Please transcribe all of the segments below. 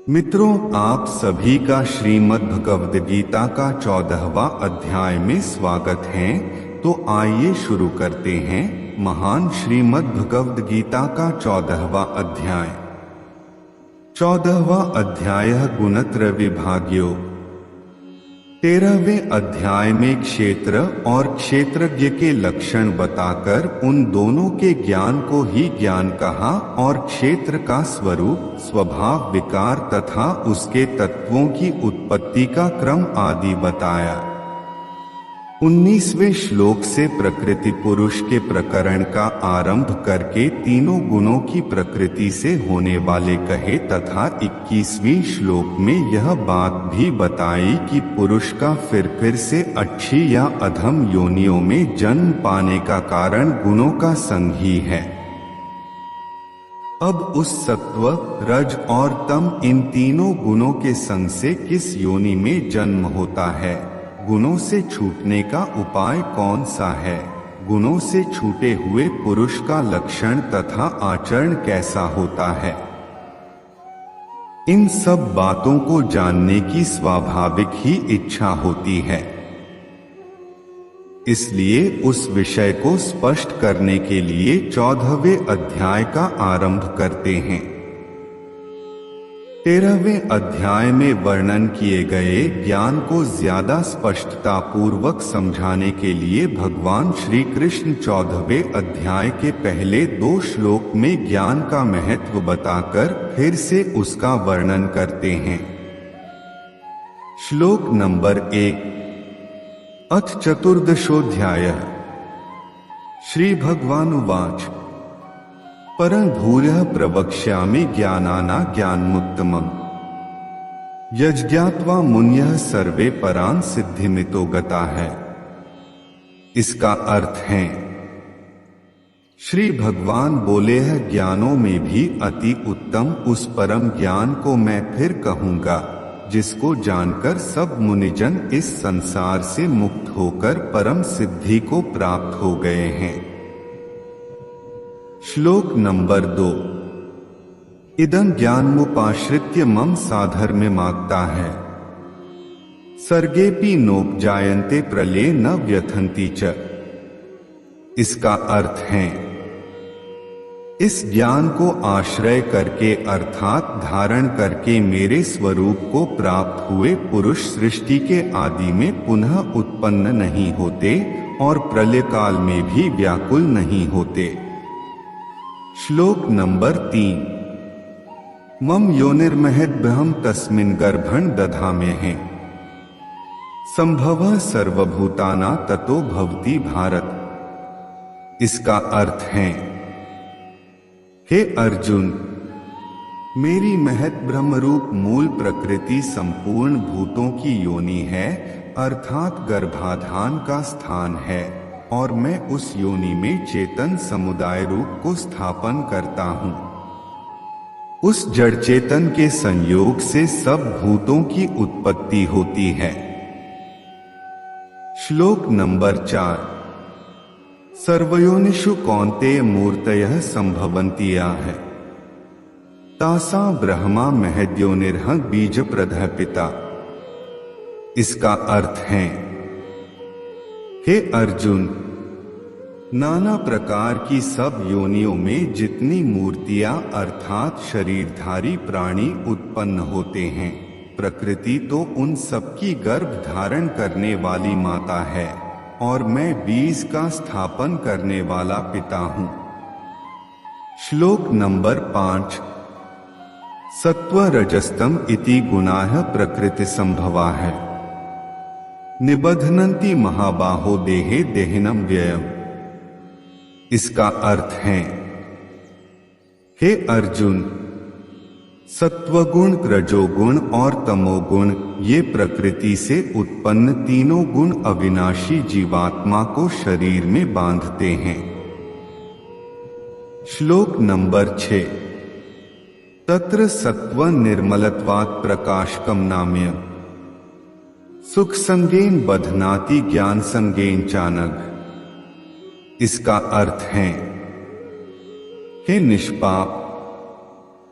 मित्रों, आप सभी का श्रीमद् भगवद गीता का 14वां अध्याय में स्वागत है। तो आइए शुरू करते हैं महान श्रीमद् भगवद गीता का 14वां अध्याय। 14वां अध्याय गुणत्रय विभाग्यो। 13वें अध्याय में क्षेत्र और क्षेत्रज्ञ के लक्षण बताकर उन दोनों के ज्ञान को ही ज्ञान कहा और क्षेत्र का स्वरूप, स्वभाव, विकार तथा उसके तत्वों की उत्पत्ति का क्रम आदि बताया। 19वें श्लोक से प्रकृति पुरुष के प्रकरण का आरंभ करके तीनों गुणों की प्रकृति से होने वाले कहे तथा 21वें श्लोक में यह बात भी बताई कि पुरुष का फिर से अच्छी या अधम योनियों में जन्म पाने का कारण गुणों का संग ही है। अब उस सत्व, रज और तम इन तीनों गुणों के संग से किस योनि में जन्म होता है, गुणों से छूटने का उपाय कौन सा है, गुणों से छूटे हुए पुरुष का लक्षण तथा आचरण कैसा होता है, इन सब बातों को जानने की स्वाभाविक ही इच्छा होती है। इसलिए उस विषय को स्पष्ट करने के लिए 14वें अध्याय का आरंभ करते हैं। 13वें अध्याय में वर्णन किए गए ज्ञान को ज्यादा स्पष्टता पूर्वक समझाने के लिए भगवान श्री कृष्ण 14वें अध्याय के पहले 2 श्लोक में ज्ञान का महत्व बताकर फिर से उसका वर्णन करते हैं। श्लोक नंबर 1। अथ चतुर्दशोऽध्यायः। श्री भगवानुवाच परं भूयः प्रवक्ष्यामि ज्ञानानाज्ञानमुत्तमम् यज्ञात्वा मुनयः सर्वे परां सिद्धिमितो गता है। इसका अर्थ है, श्री भगवान बोले हैं, ज्ञानों में भी अति उत्तम उस परम ज्ञान को मैं फिर कहूंगा जिसको जानकर सब मुनिजन इस संसार से मुक्त होकर परम सिद्धि को प्राप्त हो गए हैं। श्लोक नंबर 2। इदं ज्ञानमुपाश्रित्य मम साधर्म्यमागता है सर्गेऽपि नोपजायन्ते प्रलये न व्यथन्ति च। इसका अर्थ है, इस ज्ञान को आश्रय करके अर्थात धारण करके मेरे स्वरूप को प्राप्त हुए पुरुष सृष्टि के आदि में पुनः उत्पन्न नहीं होते और प्रलय काल में भी व्याकुल नहीं होते। श्लोक नंबर 3। मम योनिर्महद्ब्रह्म तस्मिन् गर्भं दधाम्यहे संभवः सर्वभूतानां ततो भवति भारत। इसका अर्थ है, हे अर्जुन, मेरी महत ब्रह्मरूप मूल प्रकृति संपूर्ण भूतों की योनि है अर्थात गर्भाधान का स्थान है और मैं उस योनि में चेतन समुदाय रूप को स्थापन करता हूँ। उस जड़ चेतन के संयोग से सब भूतों की उत्पत्ति होती है। श्लोक नंबर 4। सर्वयोनिषु कौन्तेय मूर्तयः संभवन्तिया है तासा ब्रह्मा महद्योनिर्ह बीज प्रदः पिता। इसका अर्थ है, हे अर्जुन, नाना प्रकार की सब योनियों में जितनी मूर्तियां अर्थात शरीरधारी प्राणी उत्पन्न होते हैं, प्रकृति तो उन सबकी गर्भ धारण करने वाली माता है और मैं बीज का स्थापन करने वाला पिता हूँ। श्लोक नंबर 5। सत्व रजस्तम इति गुणाः प्रकृति संभवा है निबध्नन्ति महाबाहो देहे देहिनम व्ययम्। इसका अर्थ है, हे अर्जुन, सत्वगुण, रजोगुण और तमोगुण ये प्रकृति से उत्पन्न तीनों गुण अविनाशी जीवात्मा को शरीर में बांधते हैं। श्लोक नंबर 6। तत्र सत्व निर्मलत्वात् प्रकाशकम नाम्य सुख संगेन बध्नाति ज्ञान संगेन चानघ। इसका अर्थ है, हे निष्पाप,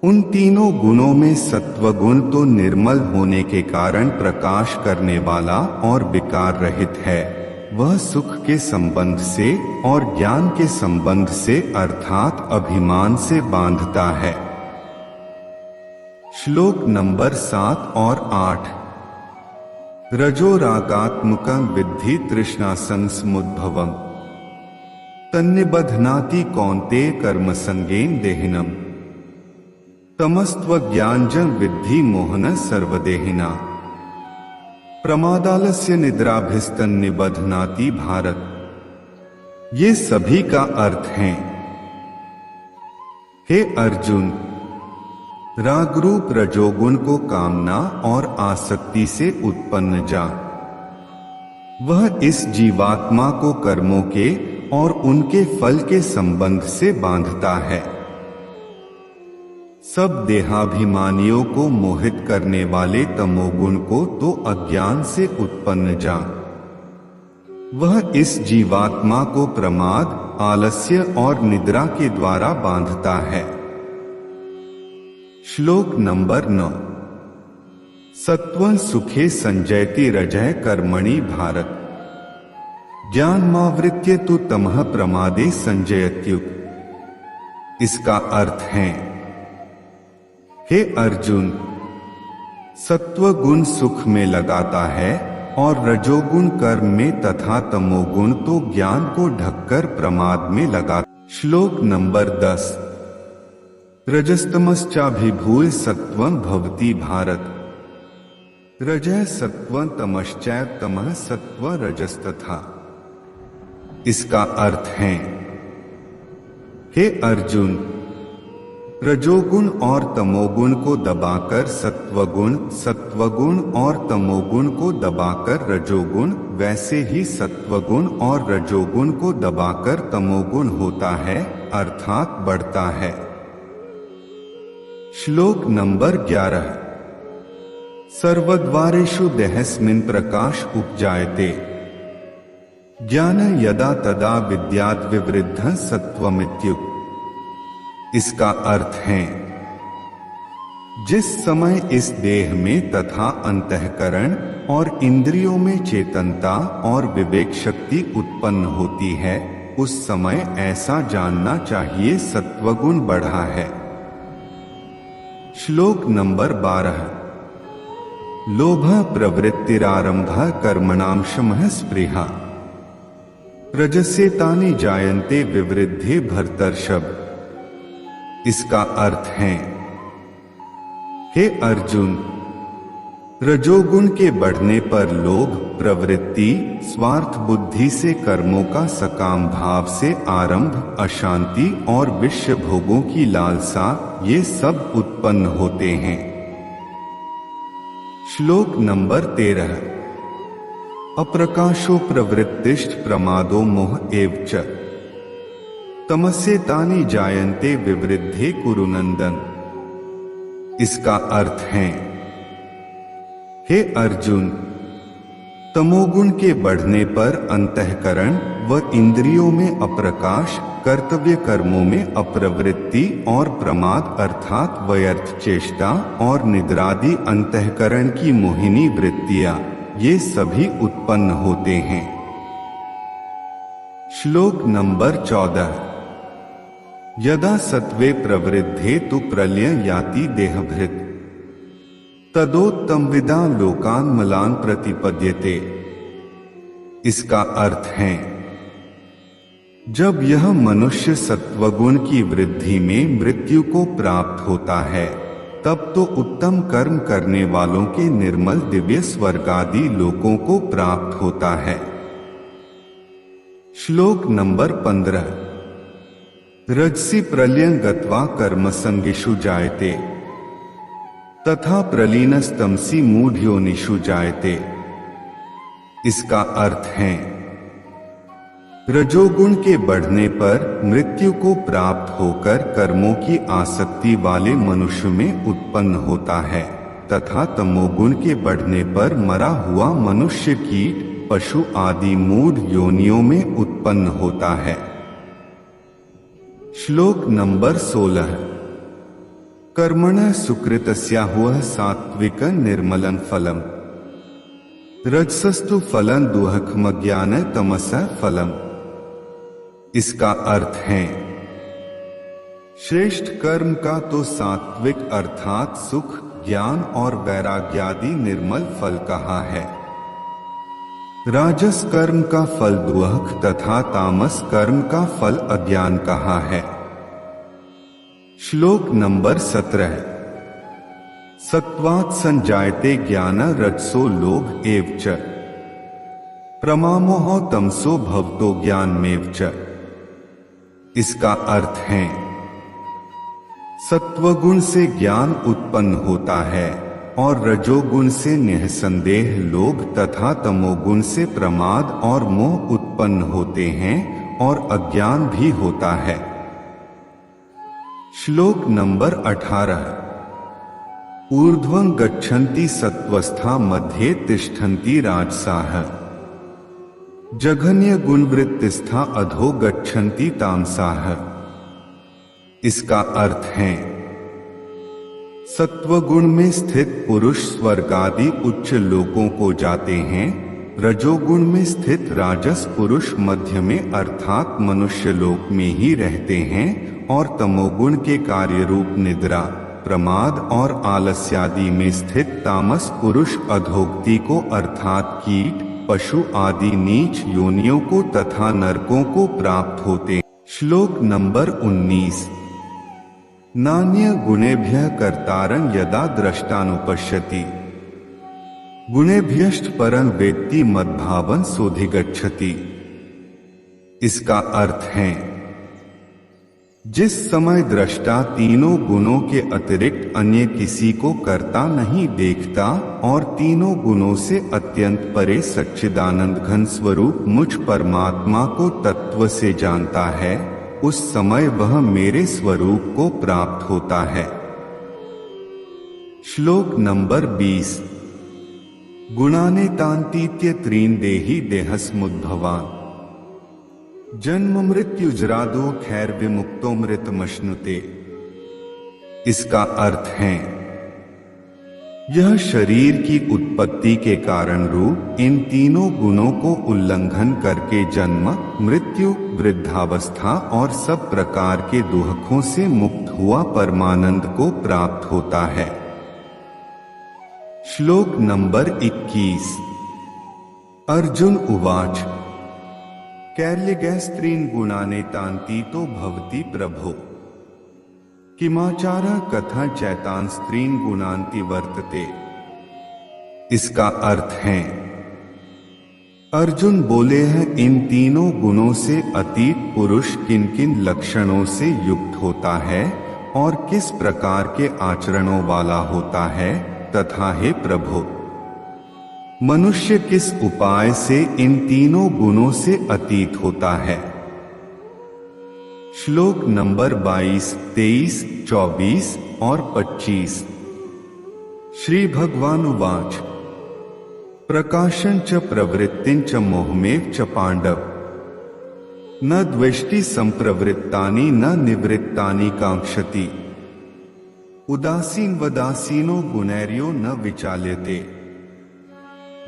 उन तीनों गुणों में सत्वगुण तो निर्मल होने के कारण प्रकाश करने वाला और विकार रहित है। वह सुख के संबंध से और ज्ञान के संबंध से अर्थात अभिमान से बांधता है। श्लोक नंबर 7 और 8। रजो रागात्मकं विद्धि तृष्णासंसमुद्भवम् तन्निबध्नाति कौन्तेय कर्मसंगेन देहिनम् तमस्त्वज्ञानजं विद्धि मोहन सर्वदेहिना प्रमादालस्य निद्राभिस्तन्निबध्नाति भारत। ये सभी का अर्थ है। हे अर्जुन, रागरूप रजोगुण को कामना और आसक्ति से उत्पन्न जान। वह इस जीवात्मा को कर्मों के और उनके फल के संबंध से बांधता है। सब देहाभिमानियों को मोहित करने वाले तमोगुण को तो अज्ञान से उत्पन्न जान। वह इस जीवात्मा को प्रमाद, आलस्य और निद्रा के द्वारा बांधता है। श्लोक नंबर 9। सत्वं सुखे संजयति रजः कर्मणि भारत ज्ञानमावृत्य तु तमः प्रमादे संजयत्युत। इसका अर्थ है, हे अर्जुन, सत्वगुण सुख में लगाता है और रजोगुण कर्म में तथा तमोगुण तो ज्ञान को ढककर प्रमाद में लगाता। श्लोक नंबर 10। रजस्तमश्चाभिभूय सत्वं भवति भारत रजः सत्वं तमश्चैव तमः सत्वं रजस्तथा। इसका अर्थ है, हे अर्जुन, रजोगुण और तमोगुण को दबाकर सत्वगुण और तमोगुण को दबाकर रजोगुण, वैसे ही सत्वगुण और रजोगुण को दबाकर तमोगुण होता है, अर्थात बढ़ता है। श्लोक नंबर 11। सर्वद्वारेषु देहस्मिन् प्रकाश उपजायते ज्ञान यदा तदा विद्याद् विवृद्धः सत्वमित्युक्तः। इसका अर्थ है, जिस समय इस देह में तथा अंतःकरण और इंद्रियों में चेतनता और विवेक शक्ति उत्पन्न होती है, उस समय ऐसा जानना चाहिए सत्वगुण बढ़ा है। श्लोक नंबर 12। लोभः प्रवृत्तिरारम्भः कर्मणां शमः स्पृहा रजस्येतानि जायन्ते विवृद्धे भरतर्षभ। इसका अर्थ है, हे अर्जुन, रजोगुण के बढ़ने पर लोभ, प्रवृत्ति, स्वार्थ बुद्धि से कर्मों का सकाम भाव से आरंभ, अशांति और विषय भोगों की लालसा, ये सब उत्पन्न होते हैं। श्लोक नंबर 13। अप्रकाशो प्रवृत्तिश्च प्रमादो मोह एव च तमस्येतानि जायन्ते विवृद्धे कुरु नंदन। इसका अर्थ है, हे अर्जुन, तमोगुण के बढ़ने पर अंतःकरण व इंद्रियों में अप्रकाश, कर्तव्य कर्मों में अप्रवृत्ति और प्रमाद अर्थात व्यर्थ चेष्टा और निद्रादि अंतःकरण की मोहिनी वृत्तियां, ये सभी उत्पन्न होते हैं। श्लोक नंबर 14। यदा सत्वे प्रवृद्धे तु प्रलय याति देहभृत् तदोत्तमविदा लोकान मलान प्रतिपद्यते। इसका अर्थ है, जब यह मनुष्य सत्वगुण की वृद्धि में मृत्यु को प्राप्त होता है, तब तो उत्तम कर्म करने वालों के निर्मल दिव्य स्वर्गादि लोकों को प्राप्त होता है। श्लोक नंबर 15। रजसि प्रलयं गत्वा कर्मसंगिषु जायते तथा प्रलीनस्तमसि मूढ़योनिषु जायते। इसका अर्थ है, रजोगुण के बढ़ने पर मृत्यु को प्राप्त होकर कर्मों की आसक्ति वाले मनुष्य में उत्पन्न होता है तथा तमोगुण के बढ़ने पर मरा हुआ मनुष्य कीट, पशु आदि मूढ़ योनियों में उत्पन्न होता है। श्लोक नंबर 16। कर्मणः सुकृतस्याहुः सात्विक निर्मलं फलम् रजसस्तु फलं दुःखमज्ञान तमसः फलम्। इसका अर्थ है श्रेष्ठ कर्म का तो सात्विक अर्थात सुख, ज्ञान और वैराग्यादि निर्मल फल कहा है। राजस कर्म का फल दुःख तथा तामस कर्म का फल अज्ञान कहा है। श्लोक नंबर 17। सत्वात् संजायते ज्ञान रजसो लोभ एव च प्रमामोह तमसो भवतो ज्ञानमेव च। इसका अर्थ है सत्वगुण से ज्ञान उत्पन्न होता है और रजोगुण से निःसंदेह लोभ तथा तमोगुण से प्रमाद और मोह उत्पन्न होते हैं और अज्ञान भी होता है। श्लोक नंबर 18। ऊर्ध्वं गच्छन्ति सत्वस्था मध्ये तिष्ठन्ति राजसाः जघन्य गुणवृत्तिस्था अधो गच्छन्ति तामसाः। इसका अर्थ है सत्वगुण में स्थित पुरुष स्वर्ग आदि उच्च लोकों को जाते हैं, रजोगुण में स्थित राजस पुरुष मध्य में अर्थात मनुष्य लोक में ही रहते हैं और तमोगुण के कार्य रूप निद्रा, प्रमाद और आलस्यादि में स्थित तामस पुरुष अधोगति को अर्थात कीट, पशु आदि नीच योनियों को तथा नरकों को प्राप्त होते। श्लोक नंबर 19। नान्य गुणेभ्यः कर्तारं यदा द्रष्टानुपश्यति गुणेभ्यश्च परं वेत्ति मद्भावं सोऽधिगच्छति। इसका अर्थ है जिस समय दृष्टा तीनों गुणों के अतिरिक्त अन्य किसी को करता नहीं देखता और तीनों गुणों से अत्यंत परे सच्चिदानंद घन स्वरूप मुझ परमात्मा को तत्व से जानता है, उस समय वह मेरे स्वरूप को प्राप्त होता है। श्लोक नंबर 20। गुणानेतान्तीत्य त्रीन् देहि देहसमुद्भवान् जन्म मृत्युजरादो खैर विमुक्तो मृतमश्नुते। इसका अर्थ है यह शरीर की उत्पत्ति के कारण रूप इन तीनों गुणों को उल्लंघन करके जन्म, मृत्यु, वृद्धावस्था और सब प्रकार के दुखों से मुक्त हुआ परमानंद को प्राप्त होता है। श्लोक नंबर 21। अर्जुन उवाच कैर्लिगैस्त्रीन् गुणानेतान्तीतो भवति प्रभो किमाचारः कथं चैतान् स्त्रीन् गुणान्ति वर्तते। इसका अर्थ है अर्जुन बोले हैं इन तीनों गुणों से अतीत पुरुष किन किन लक्षणों से युक्त होता है और किस प्रकार के आचरणों वाला होता है, तथा हे प्रभु मनुष्य किस उपाय से इन तीनों गुणों से अतीत होता है। श्लोक नंबर 22, 23, 24 और 25। श्री भगवानुवाच प्रकाशं च प्रवृत्तिं च मोहमेव च पांडव न द्वेष्टि संप्रवृत्तानि न निवृत्तानि कांक्षति उदासीन वदासीनो गुणैर्यो न विचाल्यते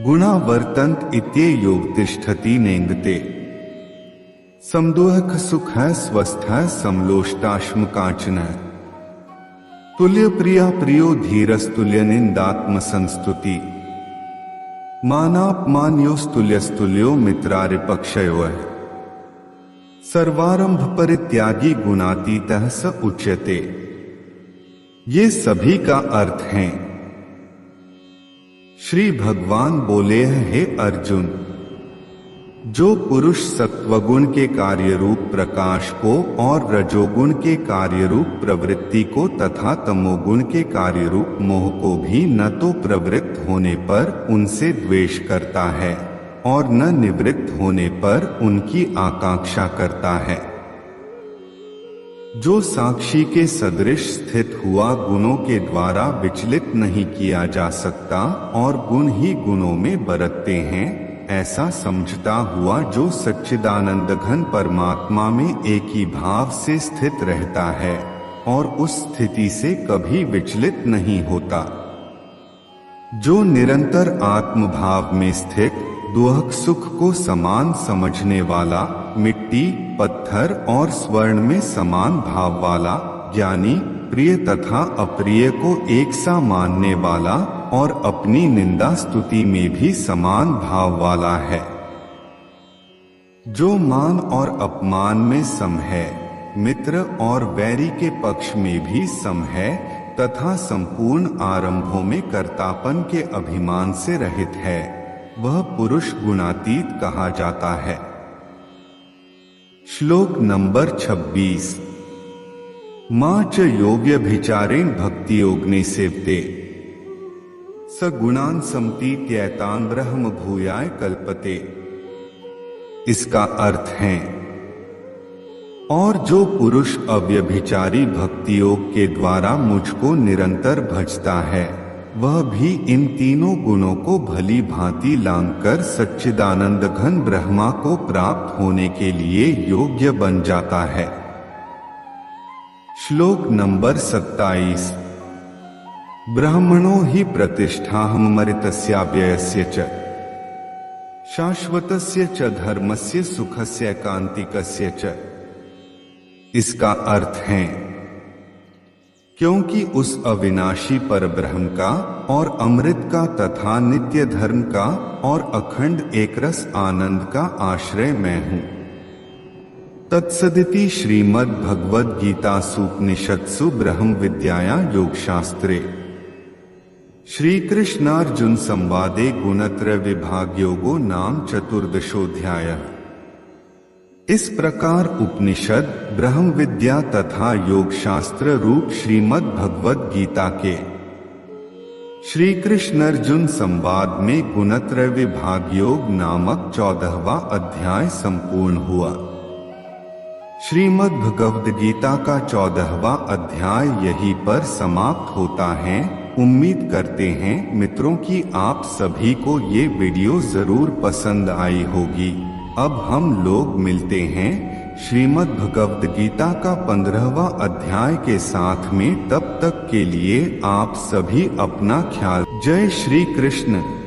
गुणा वर्तन्त इत्येयो तिष्ठति नेङ्गते समदुःख सुख स्वस्थ समलोष्टाश्म कांचन तुल्य प्रिया प्रियो धीरस्तुल्य निंदात्म संस्तुति मानापमान्योस्तुल्यस्तुल्यो मित्रारिपक्षयोः सर्वारंभ परित्यागी गुणातीतः स उच्यते। ये सभी का अर्थ है श्री भगवान बोले हैं हे अर्जुन, जो पुरुष सत्वगुण के कार्य रूप प्रकाश को और रजोगुण के कार्य रूप प्रवृत्ति को तथा तमोगुण के कार्य रूप मोह को भी न तो प्रवृत्त होने पर उनसे द्वेष करता है और न निवृत्त होने पर उनकी आकांक्षा करता है, जो साक्षी के सदृश स्थित हुआ गुणों के द्वारा विचलित नहीं किया जा सकता और गुण ही गुणों में बरतते हैं, ऐसा समझता हुआ जो सच्चिदानंद घन परमात्मा में एक ही भाव से स्थित रहता है, और उस स्थिति से कभी विचलित नहीं होता। जो निरंतर आत्मभाव में स्थित दुख सुख को समान समझने वाला, मिट्टी, पत्थर और स्वर्ण में समान भाव वाला, ज्ञानी, प्रिय तथा अप्रिय को एक सा मानने वाला और अपनी निंदा स्तुति में भी समान भाव वाला है। जो मान और अपमान में सम है, मित्र और वैरी के पक्ष में भी सम है तथा संपूर्ण आरंभों में कर्तापन के अभिमान से रहित है, वह पुरुष गुणातीत कहा जाता है। श्लोक नंबर 26। मां च योग्यभिचारेण भक्ति योग्ने सेवते स गुणान समतीत्यैतान ब्रह्म भूयाय कल्पते। इसका अर्थ है, और जो पुरुष अव्यभिचारी भक्ति योग के द्वारा मुझको निरंतर भजता है, वह भी इन तीनों गुणों को भली भांति लांघकर सच्चिदानंद घन ब्रह्मा को प्राप्त होने के लिए योग्य बन जाता है। श्लोक नंबर 27। ब्राह्मणो हि प्रतिष्ठाहममृतस्याव्ययस्य च शाश्वतस्य च धर्मस्य सुखस्य कांतिकस्य च। इसका अर्थ है, क्योंकि उस अविनाशी परब्रह्म का और अमृत का तथा नित्य धर्म का और अखंड एकरस आनंद का आश्रय मैं हूँ। तत्सदिति श्रीमद् भगवद गीतासूपनिषत्सु ब्रह्म विद्यायां योगशास्त्रे श्री कृष्णार्जुन संवादे गुणत्रय विभाग योगो नाम चतुर्दशोऽध्यायः। इस प्रकार उपनिषद, ब्रह्म विद्या तथा योग शास्त्र रूप श्रीमद् भगवद गीता के श्री कृष्ण अर्जुन संवाद में गुणत्रय विभाग योग नामक 14वां अध्याय संपूर्ण हुआ। श्रीमद् भगवद गीता का 14वां अध्याय यहीं पर समाप्त होता है। उम्मीद करते हैं मित्रों कि आप सभी को ये वीडियो जरूर पसंद आई होगी। अब हम लोग मिलते हैं श्रीमद् भगवद गीता का 15वां अध्याय के साथ में। तब तक के लिए आप सभी अपना ख्याल। जय श्री कृष्ण।